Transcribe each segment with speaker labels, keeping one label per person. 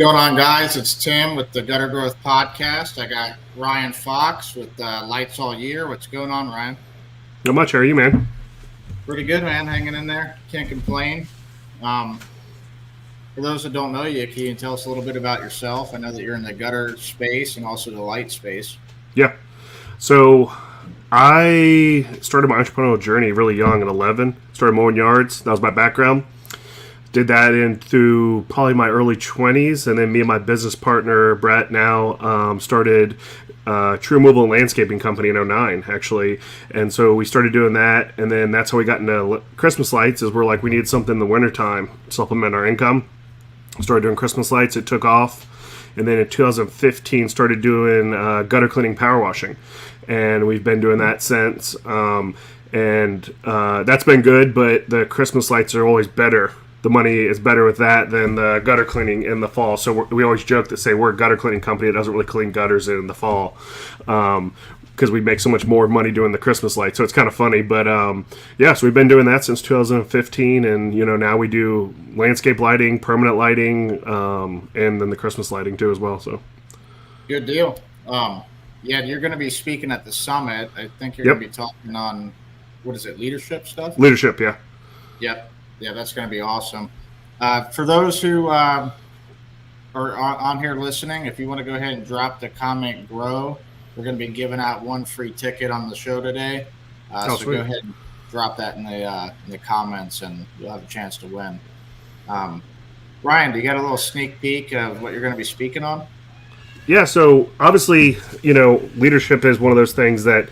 Speaker 1: Going on, guys? It's Tim with the Gutter Growth Podcast. I got Ryan Fox with Lights All Year. What's going on, Ryan?
Speaker 2: Not much. How are you, man?
Speaker 1: Pretty good, man. Hanging in there. Can't complain. Um, for those that don't know you, can you tell us a little bit about yourself? I know that you're in the gutter space and also the light space.
Speaker 2: Yeah. So I started my entrepreneurial journey really young at 11. Started mowing yards. That was my background. Did that in through probably my early 20s, and then me and my business partner Brett now started True Removal and Landscaping Company in '09, actually. And so we started doing that, and then that's how we got into Christmas lights. Is we're like, we need something in the wintertime to supplement our income. Started doing Christmas lights. It took off, and then in 2015 started doing gutter cleaning, power washing, and we've been doing that since. And that's been good, but the Christmas lights are always better. The money is better with that than the gutter cleaning in the fall. So we always joke that say we're a gutter cleaning company that doesn't really clean gutters in the fall, because we make so much more money doing the Christmas lights. So it's kind of funny. But yeah, so we've been doing that since 2015, and now we do landscape lighting, permanent lighting, and then the Christmas lighting too as well. So
Speaker 1: Good deal. Yeah, you're going to be speaking at the summit. I think you're
Speaker 2: yep,
Speaker 1: going to be talking on, what is it, leadership stuff?
Speaker 2: leadership, yeah.
Speaker 1: Yep. Yeah, that's going to be awesome. For those who are on here listening, if you want to go ahead and drop the comment grow, we're going to be giving out one free ticket on the show today.
Speaker 2: Oh,
Speaker 1: So go
Speaker 2: sweet.
Speaker 1: ahead and drop that in the comments, and you'll have a chance to win. Um, Ryan, do you got a little sneak peek of what you're going to be speaking on?
Speaker 2: Yeah, so obviously, leadership is one of those things that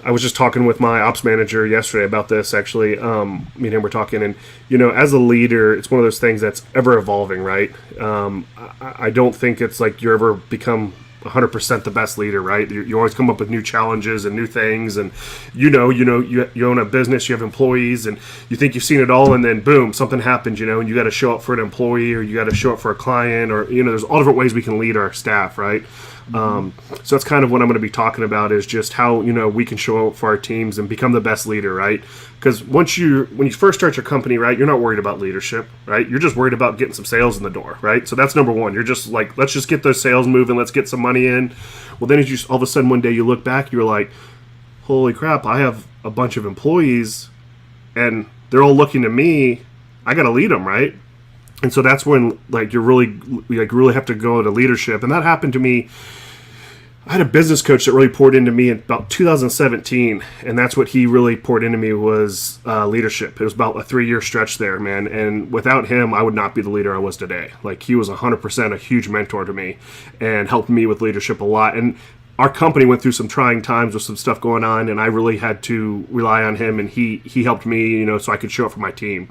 Speaker 2: I was just talking with my ops manager yesterday about this, actually. Me and him were talking, and, as a leader, it's one of those things that's ever evolving, right? I don't think it's like you ever become 100% the best leader, right? You always come up with new challenges and new things, and you own a business, you have employees, and you think you've seen it all, and then boom, something happens, and you got to show up for an employee, or you got to show up for a client, or there's all different ways we can lead our staff, right? So that's kind of what I'm going to be talking about, is just how we can show up for our teams and become the best leader, right? Because when you first start your company, right, you're not worried about leadership, right? You're just worried about getting some sales in the door, right? So that's number one. You're just like, let's just get those sales moving, let's get some money in. Well, then all of a sudden one day you look back, you're like, holy crap, I have a bunch of employees, and they're all looking to me. I got to lead them, right? And so that's when you really have to go to leadership. And that happened to me. I had a business coach that really poured into me in about 2017, and that's what he really poured into me was leadership. It was about a 3-year stretch there, man. And without him, I would not be the leader I was today. Like, he was 100% a huge mentor to me and helped me with leadership a lot. And our company went through some trying times with some stuff going on, and I really had to rely on him, and he helped me, so I could show up for my team.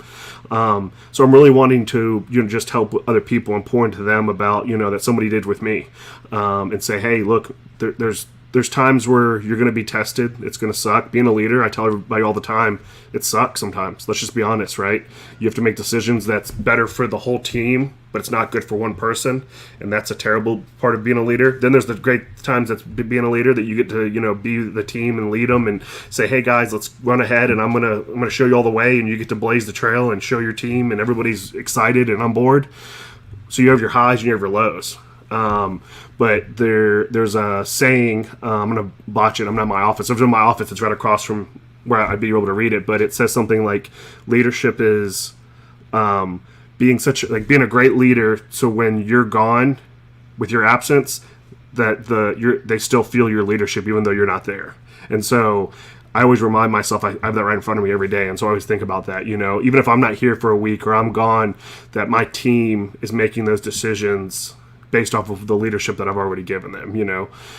Speaker 2: So I'm really wanting to, just help other people and pour into them about, that somebody did with me, and say, hey, look, there's times where you're going to be tested. It's going to suck. Being a leader, I tell everybody all the time, it sucks sometimes. Let's just be honest, right? You have to make decisions that's better for the whole team, but it's not good for one person, and that's a terrible part of being a leader. Then there's the great times that's being a leader, that you get to, be the team and lead them and say, hey guys, let's run ahead, and I'm gonna show you all the way, and you get to blaze the trail and show your team, and everybody's excited and on board. So you have your highs and you have your lows. But there's a saying, I'm going to botch it. I'm not in my office. If I'm in my office, it's right across from where I'd be able to read it. But it says something like, leadership is being being a great leader. So when you're gone with your absence, that they still feel your leadership even though you're not there. And so I always remind myself, I have that right in front of me every day. And so I always think about that, even if I'm not here for a week or I'm gone, that my team is making those decisions based off of the leadership that I've already given them,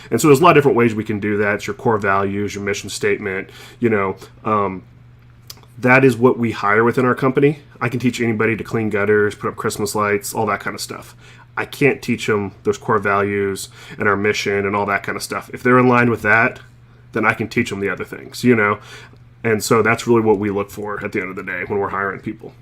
Speaker 2: And so there's a lot of different ways we can do that. It's your core values, your mission statement, that is what we hire within our company. I can teach anybody to clean gutters, put up Christmas lights, all that kind of stuff. I can't teach them those core values and our mission and all that kind of stuff. If they're in line with that, then I can teach them the other things, And so that's really what we look for at the end of the day when we're hiring people.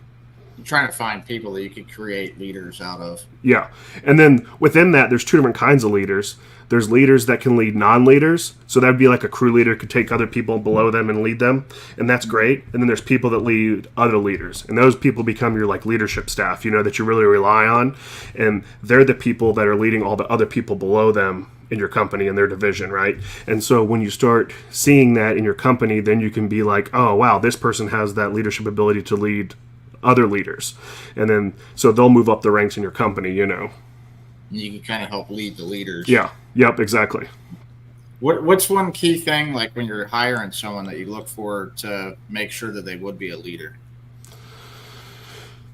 Speaker 1: trying to find people that you could create leaders out of.
Speaker 2: Yeah. And then within that, there's two different kinds of leaders. There's leaders that can lead non-leaders. So that would be like a crew leader could take other people below them and lead them. And that's great. And then there's people that lead other leaders. And those people become your like leadership staff, that you really rely on. And they're the people that are leading all the other people below them in your company and their division, right? And so when you start seeing that in your company, then you can be like, oh, wow, this person has that leadership ability to lead other leaders. And then so they'll move up the ranks in your company.
Speaker 1: You can kind of help lead the leaders.
Speaker 2: Yeah. Yep. Exactly.
Speaker 1: What's one key thing, like when you're hiring someone, that you look for to make sure that they would be a leader?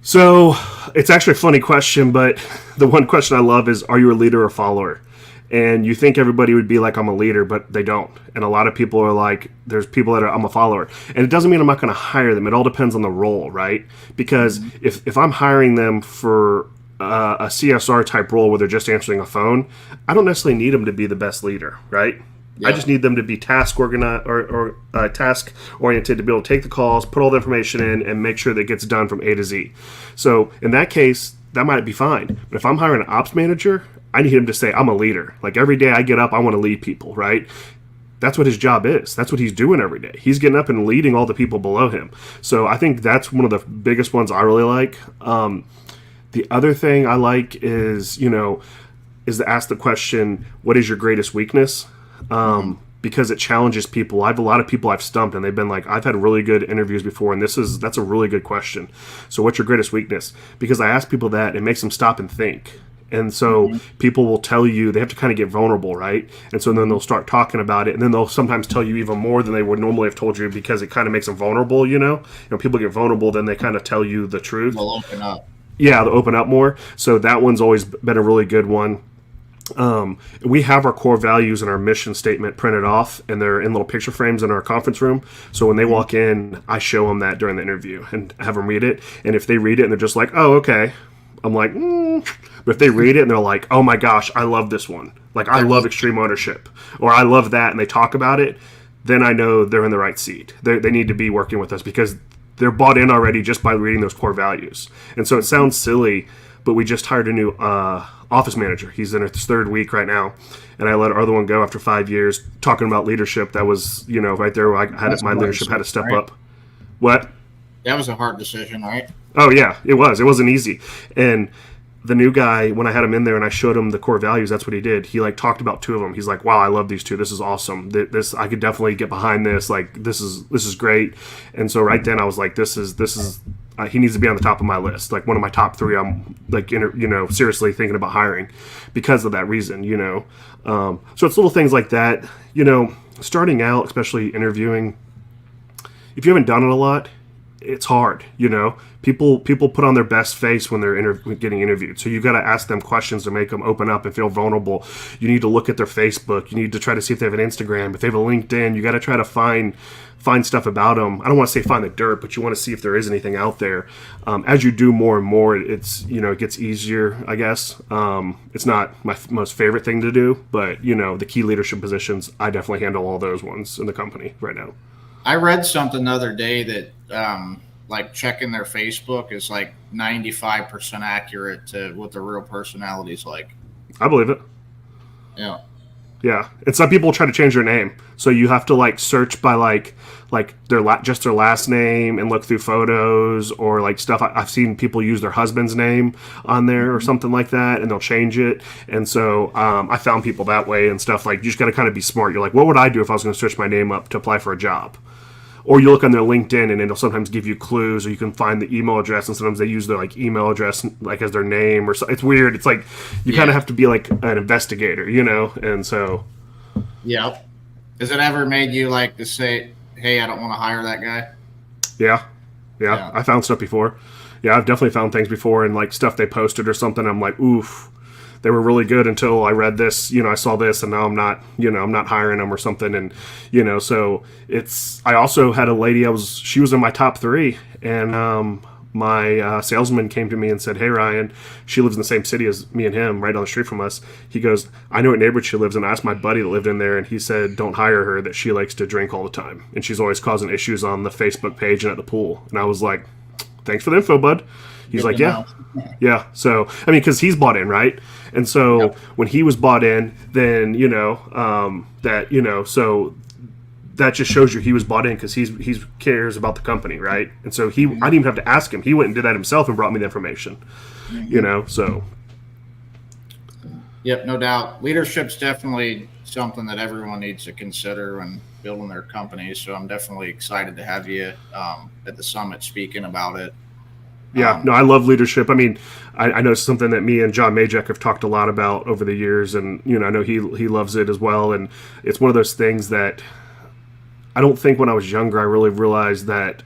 Speaker 2: So it's actually a funny question, but the one question I love is, are you a leader or follower? And you think everybody would be like, I'm a leader, but they don't. And a lot of people are like, there's people that are, I'm a follower. And it doesn't mean I'm not going to hire them. It all depends on the role, right? Because if I'm hiring them for a CSR type role where they're just answering a phone, I don't necessarily need them to be the best leader, right? Yeah. I just need them to be task organized or task oriented, to be able to take the calls, put all the information in, and make sure that it gets done from A to Z. So in that case, that might be fine. But if I'm hiring an ops manager, I need him to say, I'm a leader. Like every day I get up, I want to lead people, right? That's what his job is. That's what he's doing every day. He's getting up and leading all the people below him. So I think that's one of the biggest ones I really like. The other thing I like is to ask the question, what is your greatest weakness? Because it challenges people. I have a lot of people I've stumped, and they've been like, I've had really good interviews before, and that's a really good question. So what's your greatest weakness? Because I ask people that, it makes them stop and think. And so people will tell you, they have to kind of get vulnerable, right? And so then they'll start talking about it, and then they'll sometimes tell you even more than they would normally have told you, because it kind of makes them vulnerable, people get vulnerable, then they kind of tell you the truth.
Speaker 1: They'll open up.
Speaker 2: Yeah, they'll open up more. So that one's always been a really good one. We have our core values and our mission statement printed off, and they're in little picture frames in our conference room. So when they walk in, I show them that during the interview and have them read it. And if they read it and they're just like, oh, okay, I'm like, But if they read it and they're like, oh my gosh, I love this one. Like, I love extreme ownership, or I love that, and they talk about it, then I know they're in the right seat. They need to be working with us, because they're bought in already just by reading those core values. And so it sounds silly, but we just hired a new office manager. He's in his third week right now, and I let our other one go after 5 years, talking about leadership. That was, right there where my leadership had to step up. What?
Speaker 1: That was a hard decision, right?
Speaker 2: Oh, yeah, it was. It wasn't easy. And the new guy, when I had him in there and I showed him the core values, that's what he did. He talked about two of them. He's like, wow, I love these two. This is awesome. This, I could definitely get behind this. Like, this is great. And so right then I was like, this is he needs to be on the top of my list. Like one of my top three, I'm like, seriously thinking about hiring because of that reason, So it's little things like that, starting out, especially interviewing, if you haven't done it a lot, it's hard, People put on their best face when they're getting interviewed. So you got to ask them questions to make them open up and feel vulnerable. You need to look at their Facebook. You need to try to see if they have an Instagram. If they have a LinkedIn, you got to try to find stuff about them. I don't want to say find the dirt, but you want to see if there is anything out there. As you do more and more, it's it gets easier, I guess. It's not my most favorite thing to do, but the key leadership positions, I definitely handle all those ones in the company right now.
Speaker 1: I read something the other day that checking their Facebook is like 95% accurate to what their real personality is like.
Speaker 2: I believe it.
Speaker 1: Yeah.
Speaker 2: Yeah. And some people try to change their name. So you have to search by just their last name and look through photos or stuff. I've seen people use their husband's name on there or something like that, and they'll change it. And so I found people that way and stuff. You just got to kind of be smart. You're like, what would I do if I was going to switch my name up to apply for a job? Or you look on their LinkedIn and it'll sometimes give you clues, or you can find the email address, and sometimes they use their email address as their name or so. It's weird. It's you kind of have to be an investigator, and so.
Speaker 1: Yeah. Has it ever made you to say, hey, I don't want to hire that guy?
Speaker 2: Yeah. I found stuff before. Yeah, I've definitely found things before, and stuff they posted or something. I'm like, oof. They were really good until I read this, I saw this, and now I'm not, I'm not hiring them or something. And, so I also had a lady, she was in my top three, and my salesman came to me and said, hey, Ryan, she lives in the same city as me and him, right down the street from us. He goes, I know what neighborhood she lives in. I asked my buddy that lived in there, and he said, don't hire her, that she likes to drink all the time. And she's always causing issues on the Facebook page and at the pool. And I was like, thanks for the info, bud. He's
Speaker 1: Good
Speaker 2: like,
Speaker 1: to
Speaker 2: yeah.
Speaker 1: know.
Speaker 2: Yeah. So, I mean, because he's bought in, right? And so
Speaker 1: Yep.
Speaker 2: when he was bought in, then, so that just shows you he was bought in because he's cares about the company, right? And so I didn't even have to ask him. He went and did that himself and brought me the information, so.
Speaker 1: Yep, no doubt. Leadership's definitely something that everyone needs to consider when building their companies. So I'm definitely excited to have you at the summit speaking about it.
Speaker 2: Yeah, no, I love leadership. I mean, I know it's something that me and John Majek have talked a lot about over the years, and I know he loves it as well. And it's one of those things that I don't think when I was younger I really realized that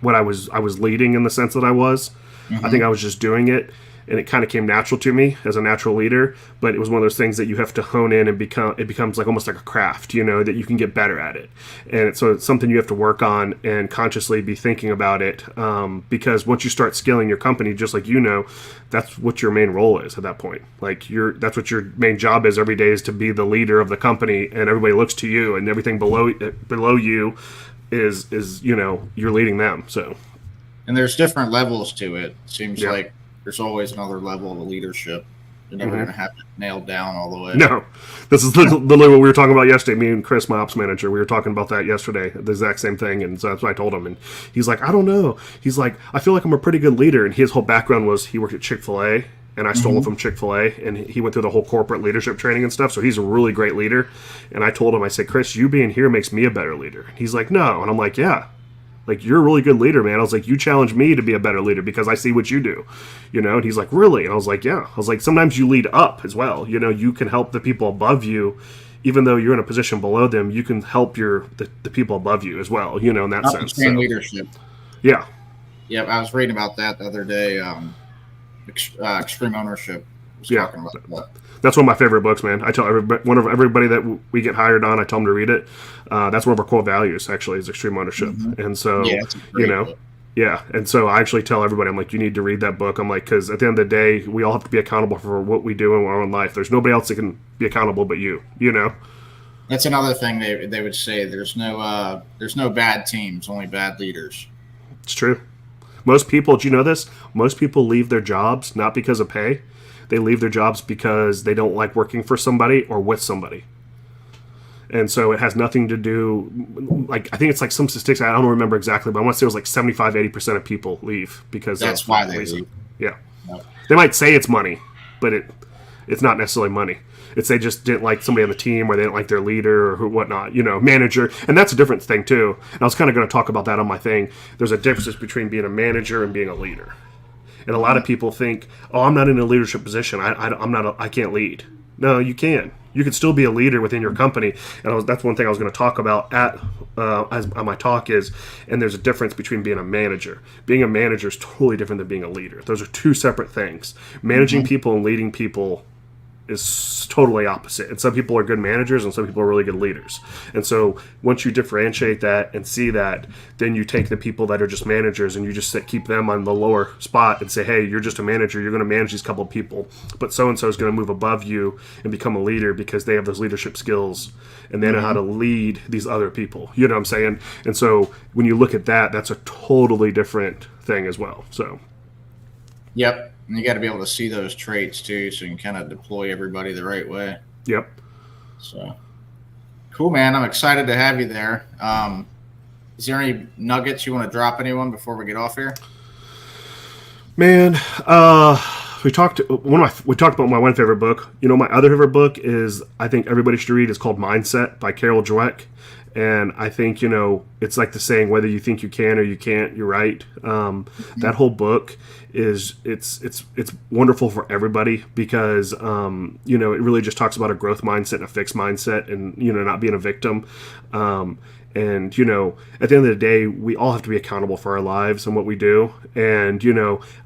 Speaker 2: when I was leading in the sense that I was. I think I was just doing it, and it kind of came natural to me as a natural leader. But it was one of those things that you have to hone in and it becomes like almost like a craft, that you can get better at it. And so it's something you have to work on and consciously be thinking about it, because once you start scaling your company, just like that's what your main role is at that point. Like that's what your main job is every day, is to be the leader of the company, and everybody looks to you, and everything below you is you're leading them. So.
Speaker 1: And there's different levels to it. Seems
Speaker 2: Yeah.
Speaker 1: like there's always another level of leadership. You're never going to have it nailed down all the way.
Speaker 2: No, this is literally what we were talking about yesterday. Me and Chris, my ops manager, we were talking about that yesterday, the exact same thing. And so that's what I told him. And he's like, I don't know. He's like, I feel like I'm a pretty good leader. And his whole background was he worked at Chick-fil-A, and I stole it from Chick-fil-A, and he went through the whole corporate leadership training and stuff. So he's a really great leader. And I told him, I said, Chris, you being here makes me a better leader. And he's like, no. And I'm like, yeah. Like, you're a really good leader, man. I was like, you challenge me to be a better leader because I see what you do, And he's like, really? And I was like, yeah. I was like, sometimes you lead up as well. You can help the people above you, even though you're in a position below them. You can help the people above you as well. In that sense. So,
Speaker 1: leadership.
Speaker 2: Yeah.
Speaker 1: Yeah, I was reading about that the other day. Extreme Ownership was talking about that.
Speaker 2: That's one of my favorite books, man. I tell everybody that we get hired on, I tell them to read it. That's one of our core values, actually, is extreme ownership. And so,
Speaker 1: it's a great book.
Speaker 2: Yeah, and so I actually tell everybody, I'm like, you need to read that book. I'm like, because at the end of the day, we all have to be accountable for what we do in our own life. There's nobody else that can be accountable but you.
Speaker 1: That's another thing they would say. There's no bad teams, only bad leaders.
Speaker 2: It's true. Most people, do you know this? Most people leave their jobs not because of pay. They leave their jobs because they don't like working for somebody or with somebody. And so it has nothing to do, like, I think it's like some statistics, I don't remember exactly, but I want to say it was like 75-80% of people leave because
Speaker 1: that's why they leave.
Speaker 2: Yeah.
Speaker 1: Nope.
Speaker 2: They might say it's money, but it's not necessarily money. It's they just didn't like somebody on the team, or they didn't like their leader or whatnot, manager. And that's a different thing too. And I was kind of going to talk about that on my thing. There's a difference between being a manager and being a leader. And a lot of people think, "Oh, I'm not in a leadership position. I can't lead." No, you can. You can still be a leader within your company. And that's one thing I was going to talk about on my talk is, and there's a difference between being a manager. Being a manager is totally different than being a leader. Those are two separate things. Managing people and leading people is totally opposite. And some people are good managers and some people are really good leaders. And so once you differentiate that and see that, then you take the people that are just managers and you just keep them on the lower spot and say, hey, you're just a manager. You're going to manage these couple of people. But so-and-so is going to move above you and become a leader because they have those leadership skills and they know how to lead these other people. You know what I'm saying? And so when you look at that, that's a totally different thing as well. So.
Speaker 1: Yep. And you got to be able to see those traits too, so you can kind of deploy everybody the right way.
Speaker 2: Yep.
Speaker 1: So cool, man. I'm excited to have you there. Is there any nuggets you want to drop anyone before we get off here?
Speaker 2: Man, we talked about my one favorite book. My other favorite book is, I think everybody should read, is called Mindset by Carol Dweck. And I think, it's like the saying, whether you think you can or you can't, you're right. That whole book is, it's wonderful for everybody because, it really just talks about a growth mindset and a fixed mindset and, not being a victim. And, at the end of the day, we all have to be accountable for our lives and what we do. And,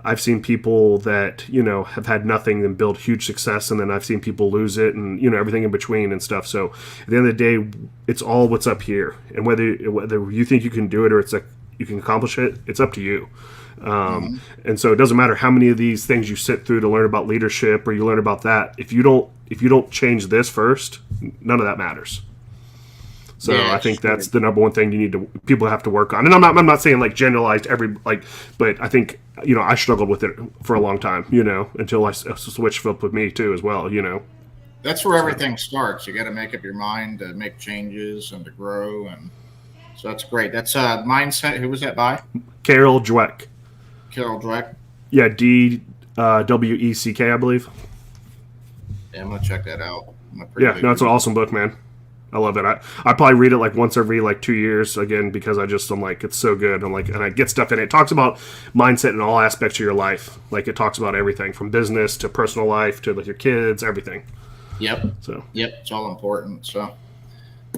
Speaker 2: I've seen people that, have had nothing and build huge success. And then I've seen people lose it and, everything in between and stuff. So at the end of the day, it's all what's up here. And whether you think you can do it or it's like you can accomplish it, it's up to you. And so it doesn't matter how many of these things you sit through to learn about leadership or you learn about that. If you don't change this first, none of that matters. So
Speaker 1: Yeah,
Speaker 2: I think
Speaker 1: sure.
Speaker 2: that's the number one thing people have to work on. And I'm not saying like generalized but I think, I struggled with it for a long time, until I switched flip with me too as well,
Speaker 1: That's where everything starts. You got to make up your mind to make changes and to grow, and so that's great. That's Mindset. Who was that by?
Speaker 2: Carol Dweck.
Speaker 1: Carol Dweck.
Speaker 2: Yeah, Dweck, I believe.
Speaker 1: Yeah, I'm gonna check that out.
Speaker 2: Yeah, no, it's an awesome book, man. I love it. I probably read it like once every like 2 years again because I'm like it's so good. I'm like, and I get stuff in it. It talks about mindset in all aspects of your life. Like it talks about everything from business to personal life to like your kids, everything.
Speaker 1: Yep.
Speaker 2: So
Speaker 1: it's all important. So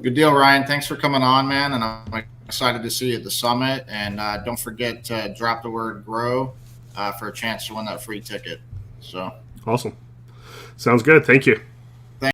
Speaker 1: good deal, Ryan. Thanks for coming on, man. And I'm excited to see you at the summit. And don't forget to drop the word grow for a chance to win that free ticket. So
Speaker 2: awesome. Sounds good. Thank you.